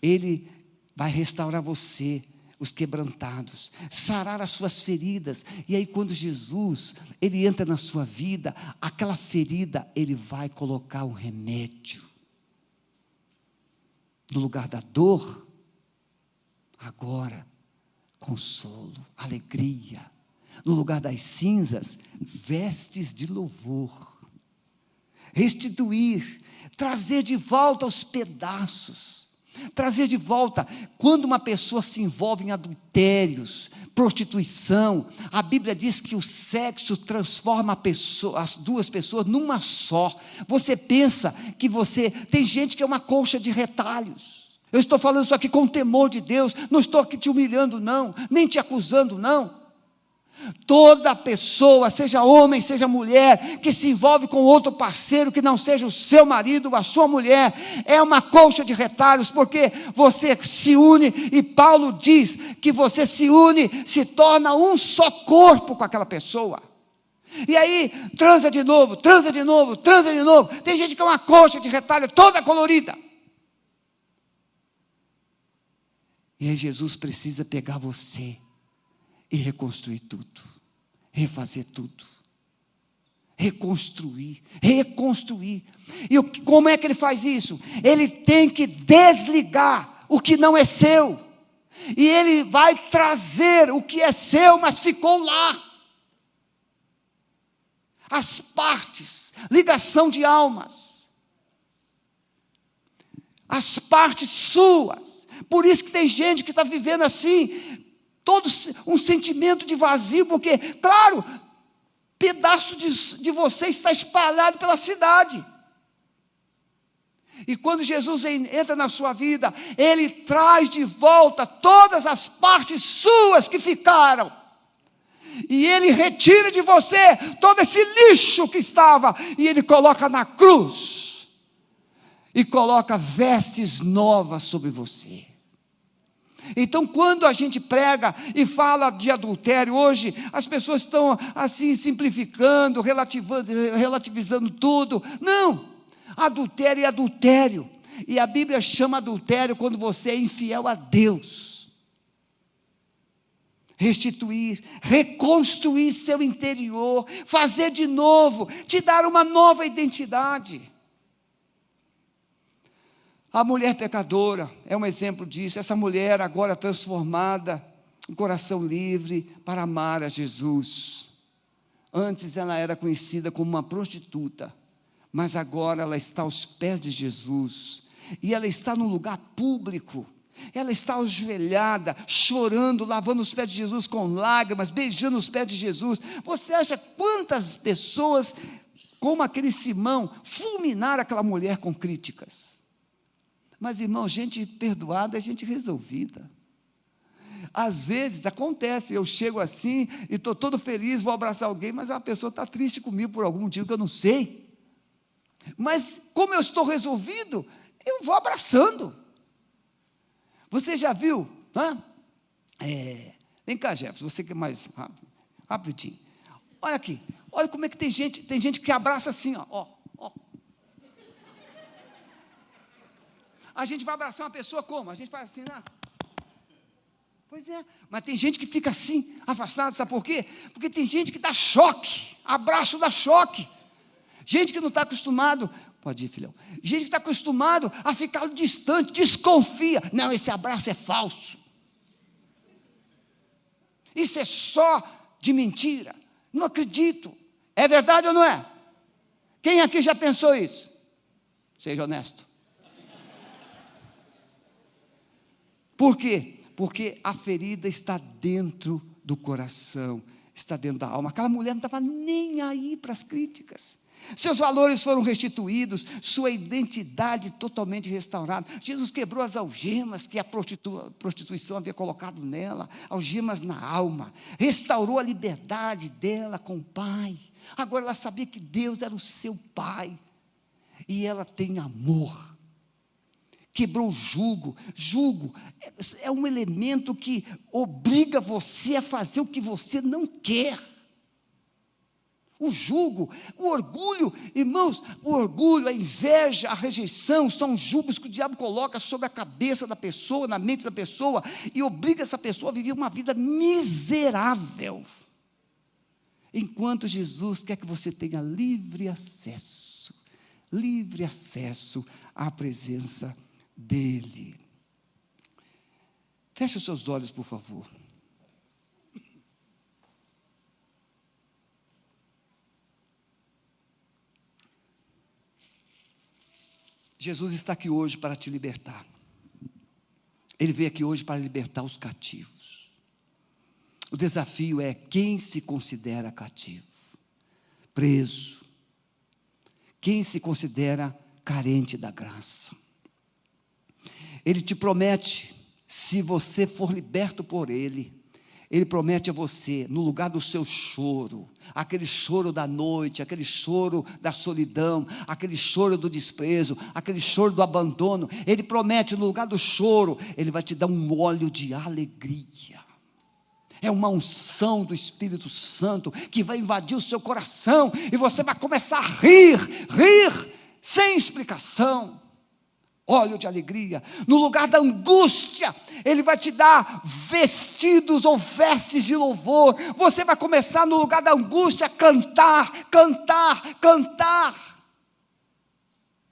Ele vai restaurar você, os quebrantados, sarar as suas feridas, e aí quando Jesus, Ele entra na sua vida, aquela ferida, Ele vai colocar um remédio, no lugar da dor, agora, consolo, alegria, no lugar das cinzas, vestes de louvor, restituir, trazer de volta os pedaços, trazer de volta. Quando uma pessoa se envolve em adultérios, prostituição, a Bíblia diz que o sexo transforma as duas pessoas numa só. Você pensa que tem gente que é uma colcha de retalhos, Eu estou falando isso aqui com temor de Deus, não estou aqui te humilhando não, nem te acusando não. Toda pessoa, seja homem, seja mulher, que se envolve com outro parceiro que não seja o seu marido, a sua mulher, é uma colcha de retalhos, porque você se une, e Paulo diz que você se une, se torna um só corpo com aquela pessoa. E aí, transa de novo, transa de novo, transa de novo. Tem gente que é uma colcha de retalho toda colorida. E aí Jesus precisa pegar você e reconstruir tudo, refazer tudo, reconstruir. E como é que ele faz isso? Ele tem que desligar o que não é seu, e ele vai trazer o que é seu, mas ficou lá. As partes, ligação de almas, as partes suas. Por isso que tem gente que está vivendo assim, todo um sentimento de vazio, porque, claro, pedaço de você está espalhado pela cidade. E quando Jesus entra na sua vida, Ele traz de volta todas as partes suas que ficaram. E Ele retira de você todo esse lixo que estava, e Ele coloca na cruz, e coloca vestes novas sobre você. Então, quando a gente prega e fala de adultério, hoje as pessoas estão assim simplificando, relativizando tudo. Não, adultério é adultério, e a Bíblia chama adultério quando você é infiel a Deus. Restituir, reconstruir seu interior, fazer de novo, te dar uma nova identidade. A mulher pecadora é um exemplo disso. Essa mulher agora transformada, um coração livre para amar a Jesus. Antes ela era conhecida como uma prostituta, mas agora ela está aos pés de Jesus, e ela está num lugar público. Ela está ajoelhada, chorando, lavando os pés de Jesus com lágrimas, beijando os pés de Jesus. Você acha quantas pessoas, como aquele Simão, fulminaram aquela mulher com críticas? Mas, irmão, gente perdoada é gente resolvida. Às vezes acontece, eu chego assim e estou todo feliz, vou abraçar alguém, mas a pessoa está triste comigo por algum motivo que eu não sei. Mas como eu estou resolvido, eu vou abraçando. Você já viu? Vem cá, Jefferson, você que é mais rápido, rapidinho. Olha aqui, olha como é que tem gente que abraça assim, ó. A gente vai abraçar uma pessoa como? A gente faz assim, né? Pois é, mas tem gente que fica assim, afastado, sabe por quê? Porque tem gente que dá choque, abraço dá choque. Gente que não está acostumado, pode ir, filhão. Gente que está acostumado a ficar distante, desconfia. Não, esse abraço é falso. Isso é só de mentira. Não acredito. É verdade ou não é? Quem aqui já pensou isso? Seja honesto. Por quê? Porque a ferida está dentro do coração, está dentro da alma. Aquela mulher não estava nem aí para as críticas. Seus valores foram restituídos, sua identidade totalmente restaurada. Jesus quebrou as algemas que a prostituição havia colocado nela, algemas na alma, restaurou a liberdade dela com o Pai. Agora ela sabia que Deus era o seu Pai, e ela tem amor. Quebrou o jugo. Jugo é um elemento que obriga você a fazer o que você não quer. O jugo, o orgulho, irmãos, o orgulho, a inveja, a rejeição, são jugos que o diabo coloca sobre a cabeça da pessoa, na mente da pessoa, e obriga essa pessoa a viver uma vida miserável. Enquanto Jesus quer que você tenha livre acesso à presença dEle. Feche os seus olhos, por favor. Jesus está aqui hoje para te libertar. Ele veio aqui hoje para libertar os cativos. O desafio é: quem se considera cativo, preso? Quem se considera carente da graça? Ele te promete, se você for liberto por Ele, Ele promete a você, no lugar do seu choro, aquele choro da noite, aquele choro da solidão, aquele choro do desprezo, aquele choro do abandono, Ele promete, no lugar do choro, Ele vai te dar um óleo de alegria. É uma unção do Espírito Santo que vai invadir o seu coração e você vai começar a rir sem explicação. Óleo de alegria. No lugar da angústia, Ele vai te dar vestidos ou vestes de louvor. Você vai começar, no lugar da angústia, a cantar.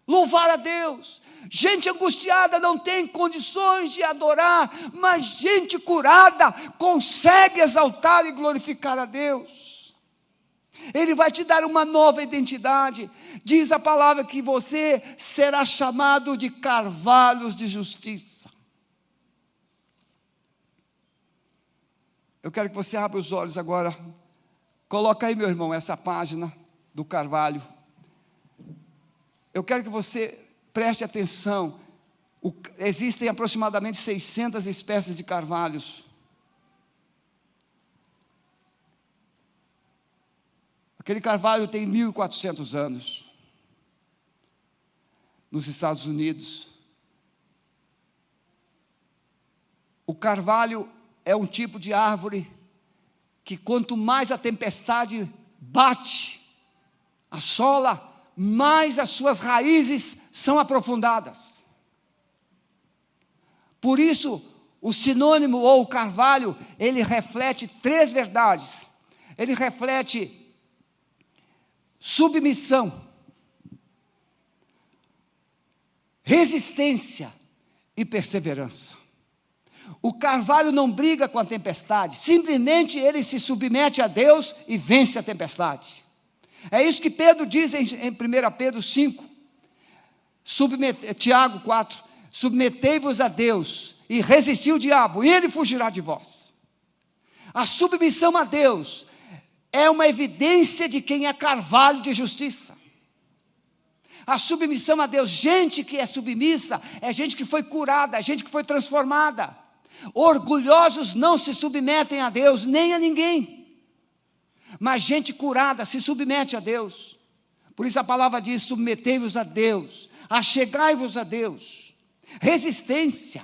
Louvar a Deus. Gente angustiada não tem condições de adorar, mas gente curada consegue exaltar e glorificar a Deus. Ele vai te dar uma nova identidade. Diz a palavra que você será chamado de carvalhos de justiça. Eu quero que você abra os olhos agora. Coloca aí, meu irmão, essa página do carvalho. Eu quero que você preste atenção. Existem aproximadamente 600 espécies de carvalhos. Aquele carvalho tem 1.400 anos. Nos Estados Unidos. O carvalho é um tipo de árvore que quanto mais a tempestade bate, assola, mais as suas raízes são aprofundadas. Por isso, o sinônimo ou o carvalho, ele reflete 3 verdades. Ele reflete submissão, resistência e perseverança. O carvalho não briga com a tempestade, simplesmente ele se submete a Deus e vence a tempestade. É isso que Pedro diz em 1 Pedro 5, Tiago 4, submetei-vos a Deus e resisti o diabo, e ele fugirá de vós. A submissão a Deus é uma evidência de quem é carvalho de justiça. A submissão a Deus, gente que é submissa, é gente que foi curada, é gente que foi transformada. Orgulhosos não se submetem a Deus, nem a ninguém. Mas gente curada se submete a Deus. Por isso a palavra diz, submetei-vos a Deus, achegai-vos a Deus. Resistência.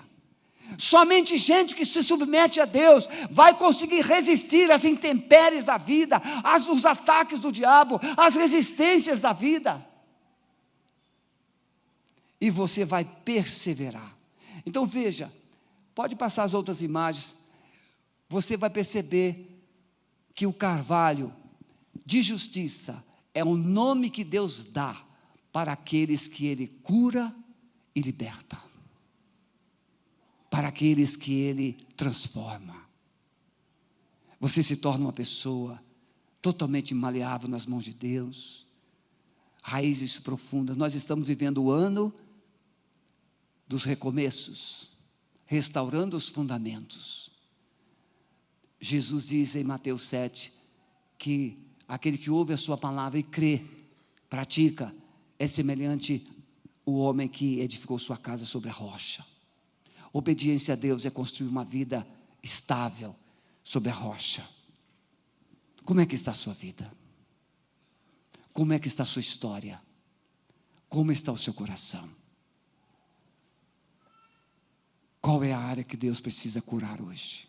Somente gente que se submete a Deus vai conseguir resistir às intempéries da vida, aos ataques do diabo, às resistências da vida. E você vai perseverar. Então veja, pode passar as outras imagens, você vai perceber que o carvalho de justiça é o nome que Deus dá para aqueles que Ele cura e liberta. Para aqueles que Ele transforma. Você se torna uma pessoa totalmente maleável nas mãos de Deus, raízes profundas. Nós estamos vivendo o ano dos recomeços, restaurando os fundamentos. Jesus diz em Mateus 7, que aquele que ouve a sua palavra e crê, pratica, é semelhante ao homem que edificou sua casa sobre a rocha. Obediência a Deus é construir uma vida estável sobre a rocha. Como é que está a sua vida? Como é que está a sua história? Como está o seu coração? Qual é a área que Deus precisa curar hoje?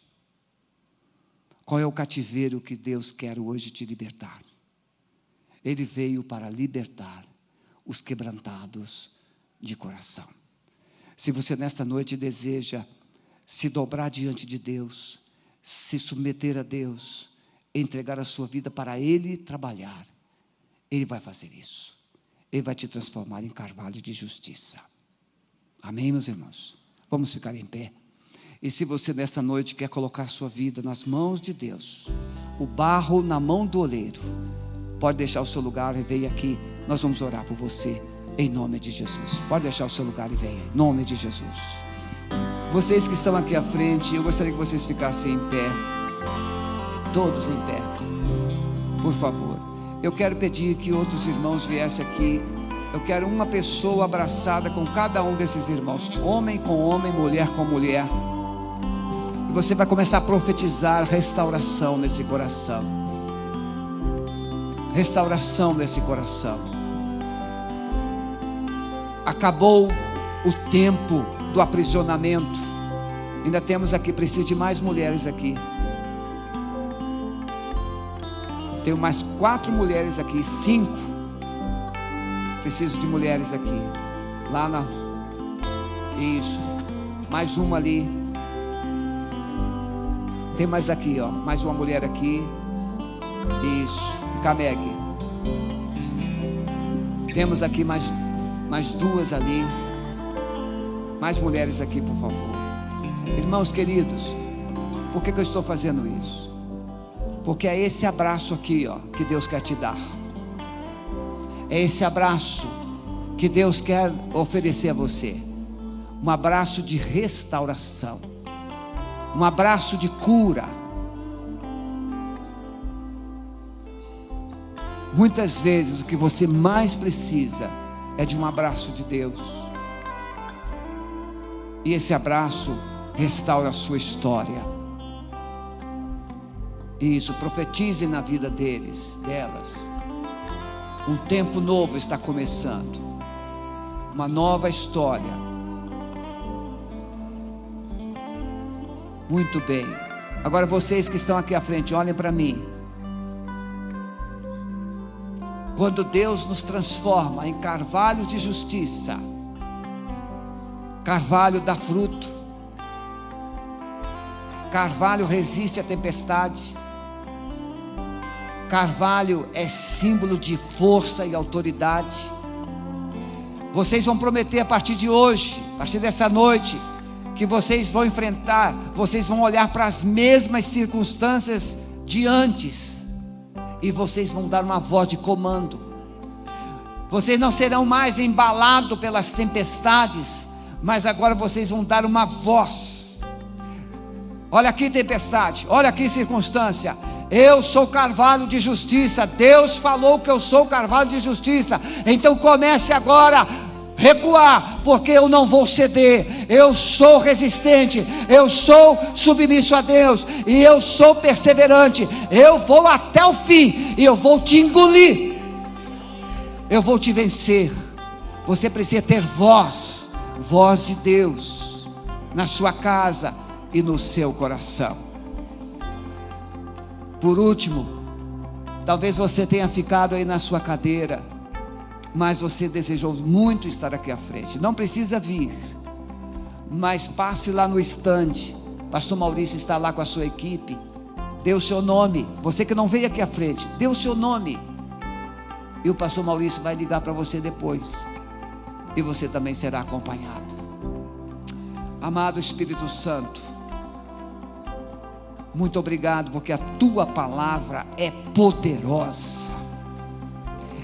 Qual é o cativeiro que Deus quer hoje te libertar? Ele veio para libertar os quebrantados de coração. Se você nesta noite deseja se dobrar diante de Deus, se submeter a Deus, entregar a sua vida para Ele trabalhar, Ele vai fazer isso. Ele vai te transformar em carvalho de justiça. Amém, meus irmãos? Vamos ficar em pé. E se você nesta noite quer colocar a sua vida nas mãos de Deus, o barro na mão do oleiro, pode deixar o seu lugar e venha aqui, nós vamos orar por você. Em nome de Jesus. Pode deixar o seu lugar e venha. Em nome de Jesus. Vocês que estão aqui à frente, eu gostaria que vocês ficassem em pé. Todos em pé. Por favor. Eu quero pedir que outros irmãos viessem aqui. Eu quero uma pessoa abraçada com cada um desses irmãos, homem com homem, mulher com mulher. E você vai começar a profetizar restauração nesse coração. Restauração nesse coração. Acabou o tempo do aprisionamento. Ainda temos aqui, preciso de mais mulheres aqui. Tenho mais 4 mulheres aqui, 5. Preciso de mulheres aqui. Lá na... Isso. Mais uma ali. Tem mais aqui, ó. Mais uma mulher aqui. Isso. Cameg. Temos aqui mais 2 ali. Mais mulheres aqui, por favor. Irmãos queridos, por que eu estou fazendo isso? Porque é esse abraço aqui, ó, que Deus quer te dar. É esse abraço que Deus quer oferecer a você. Um abraço de restauração. Um abraço de cura. Muitas vezes o que você mais precisa é de um abraço de Deus. E esse abraço restaura a sua história. Isso, profetize na vida delas. Um tempo novo está começando. Uma nova história. Muito bem. Agora vocês que estão aqui à frente, olhem para mim. Quando Deus nos transforma em carvalho de justiça, carvalho dá fruto. Carvalho resiste à tempestade. Carvalho é símbolo de força e autoridade. Vocês vão prometer a partir de hoje, a partir dessa noite, que vocês vão enfrentar, vocês vão olhar para as mesmas circunstâncias de antes, e vocês vão dar uma voz de comando. Vocês não serão mais embalados pelas tempestades, mas agora vocês vão dar uma voz. Olha aqui tempestade, olha aqui circunstância. Eu sou carvalho de justiça. Deus falou que eu sou carvalho de justiça. Então comece agora a recuar, porque eu não vou ceder. Eu sou resistente, eu sou submisso a Deus, e eu sou perseverante. Eu vou até o fim, e eu vou te engolir. Eu vou te vencer. Você precisa ter voz de Deus na sua casa e no seu coração. Por último, talvez você tenha ficado aí na sua cadeira, mas você desejou muito estar aqui à frente. Não precisa vir, mas passe lá no estande. Pastor Maurício está lá com a sua equipe. Dê o seu nome. Você que não veio aqui à frente, dê o seu nome. E o pastor Maurício vai ligar para você depois. E você também será acompanhado. Amado Espírito Santo, muito obrigado, porque a tua palavra é poderosa,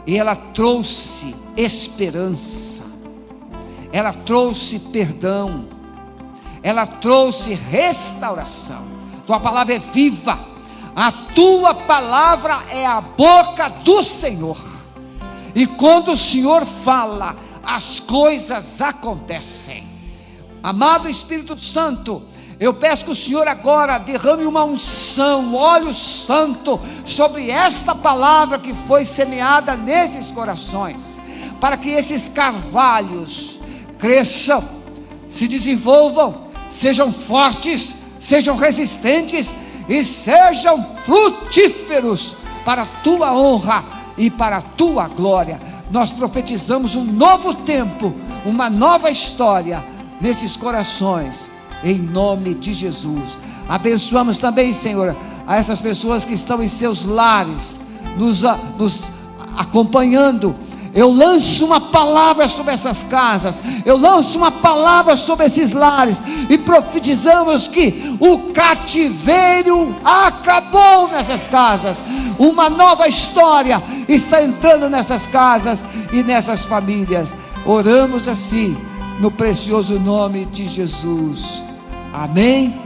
e ela trouxe esperança, ela trouxe perdão, ela trouxe restauração. Tua palavra é viva, a tua palavra é a boca do Senhor, e quando o Senhor fala, as coisas acontecem. Amado Espírito Santo, eu peço que o Senhor agora derrame uma unção, óleo santo, sobre esta palavra que foi semeada nesses corações, para que esses carvalhos cresçam, se desenvolvam, sejam fortes, sejam resistentes e sejam frutíferos para a tua honra e para a tua glória. Nós profetizamos um novo tempo, uma nova história nesses corações, em nome de Jesus. Abençoamos também, Senhor, a essas pessoas que estão em seus lares, nos acompanhando. Eu lanço uma palavra sobre essas casas, eu lanço uma palavra sobre esses lares, e profetizamos que o cativeiro acabou nessas casas. Uma nova história está entrando nessas casas e nessas famílias. Oramos assim, no precioso nome de Jesus. Amém,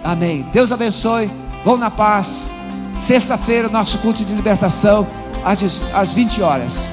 amém. Deus abençoe, vão na paz. Sexta-feira, nosso culto de libertação, às 20 horas.